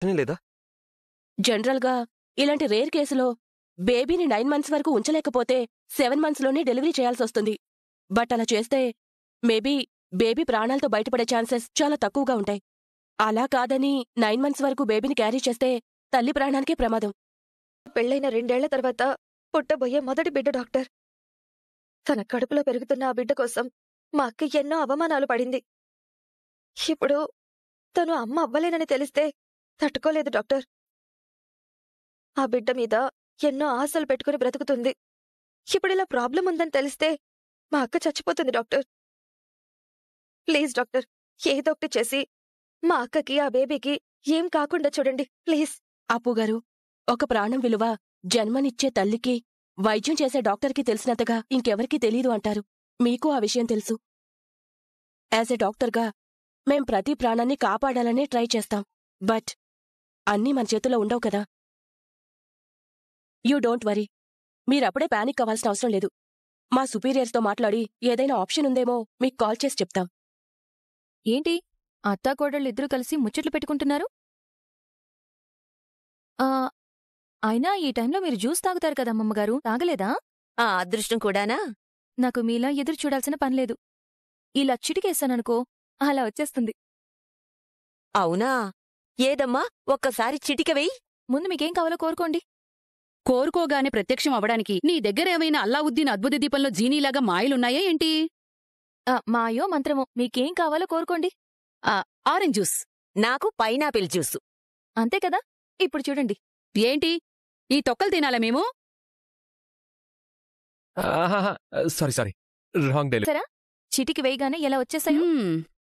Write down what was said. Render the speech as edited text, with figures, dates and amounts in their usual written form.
లేదా? జనరల్గా ఇలాంటి రేర్ కేసులో బేబీని 9 మంత్స్ వరకు ఉంచలేకపోతే 7 మంత్స్లోనే డెలివరీ చేయాల్సొస్తుంది. బట్ అలా చేస్తే మేబీ బేబీ ప్రాణాలతో బయటపడే ఛాన్సెస్ చాలా తక్కువగా ఉంటాయి. అలా కాదని 9 మంత్స్ వరకు బేబీని క్యారీ చేస్తే తల్లి ప్రాణానికే ప్రమాదం. పెళ్లైన 2 ఏళ్ల తర్వాత పుట్టబోయే మొదటి బిడ్డ డాక్టర్. తన కడుపులో పెరుగుతున్న ఆ బిడ్డ కోసం మా అక్క ఎన్నో అవమానాలు పడింది. ఇప్పుడు తను అమ్మ అవ్వలేనని తెలిస్తే తట్టుకోలేదు డాక్టర్. ఆ బిడ్డ మీద ఎన్నో ఆశలు పెట్టుకుని బ్రతుకుతుంది. ఇప్పుడిలా ప్రాబ్లం ఉందని తెలిస్తే మా అక్క చచ్చిపోతుంది డాక్టర్. ప్లీజ్ డాక్టర్, ఏదో ఒకటి చేసి మా అక్కకి ఆ బేబీకి ఏం కాకుండా చూడండి ప్లీజ్. అప్పుగారు, ఒక ప్రాణం విలువ జన్మనిచ్చే తల్లికి, వైద్యం చేసే డాక్టర్కి తెలిసినంతగా ఇంకెవరికీ తెలీదు అంటారు. మీకు ఆ విషయం తెలుసు. యాజ్ ఎ డాక్టర్గా మేం ప్రతి ప్రాణాన్ని కాపాడాలనే ట్రై చేస్తాం. బట్ అన్నీ మన చేతిలో ఉండవు కదా. You don't worry. మీరప్పుడే పానిక్ అవ్వాల్సిన అవసరం లేదు. మా సుపీరియర్స్తో మాట్లాడి ఏదైనా ఆప్షన్ ఉందేమో మీకు కాల్ చేసి చెప్తాం. ఏంటి అత్తాకోడళ్ళిద్దరూ కలిసి ముచ్చట్లు పెట్టుకుంటున్నారు? అయినా ఈ టైంలో మీరు జ్యూస్ తాగుతారు కదమ్మమ్మగారు, తాగలేదా? ఆ అదృష్టం కూడానా? నాకు మీలా ఎదురు చూడాల్సిన పనిలేదు. ఇలా చిటికేశాననుకో అలా వచ్చేస్తుంది. అవునా? ఏదమ్మా, ఒక్కసారి చిటికవేయి. ముందు మీకేం కావాలో కోరుకోండి. కోరుకోగానే ప్రత్యక్షం అవడానికి నీ దగ్గరేమైనా అల్లావుద్దీన్ అద్భుత దీపంలో జీనీలాగా మాయలున్నాయా ఏంటి? మాయో మంత్రమో మీకేం కావాలో కోరుకోండి. Orange juice. నాకు పైనాపిల్ జ్యూసు. అంతే కదా. ఇప్పుడు చూడండి. ఏంటి ఈ తొక్కలు తినాలా మేము? Sorry wrong delivery. సరా చిటికి వేయగానే ఎలా వచ్చేసాయో.